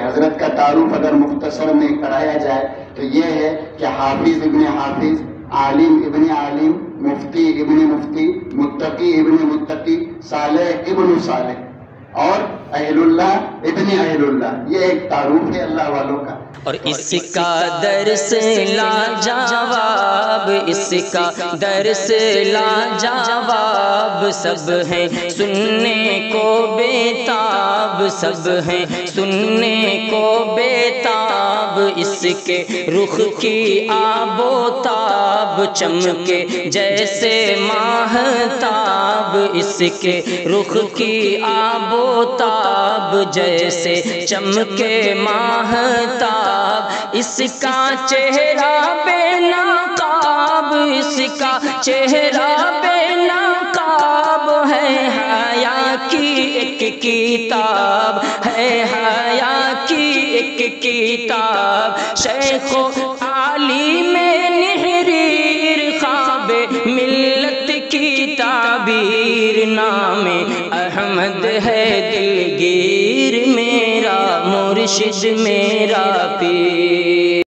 حضرت کا تعارف اگر مختصر میں کرایا جائے تو یہ ہے کہ حافظ ابن حافظ، عالم ابن عالم، مفتی ابن مفتی، متقی ابن متقی، صالح ابن صالح، اور اہل اللہ ابن اہل اللہ۔ یہ ایک تعارف ہے اللہ والوں کا۔ اور اس کا درس لاجواب، اس کا درس لاجواب، سب ہیں سننے کو بیتاب، سب ہیں سننے کو بیتاب، اس کے رخ کی آب و تاب چمکے جیسے ماہتاب، اس کے رخ کی آب و تاب جیسے چمکے ماہتاب، اس کا چہرہ بے نقاب، اس کا چہرہ بے نقاب، ہے حیا کی ایک کتاب، ہے حیا کی ایک کتاب، شیخ و عالم نحریر، خواب ملت کی تعبیر، نام احمد ہے دلگیر میرا، مرشد میرا پیر۔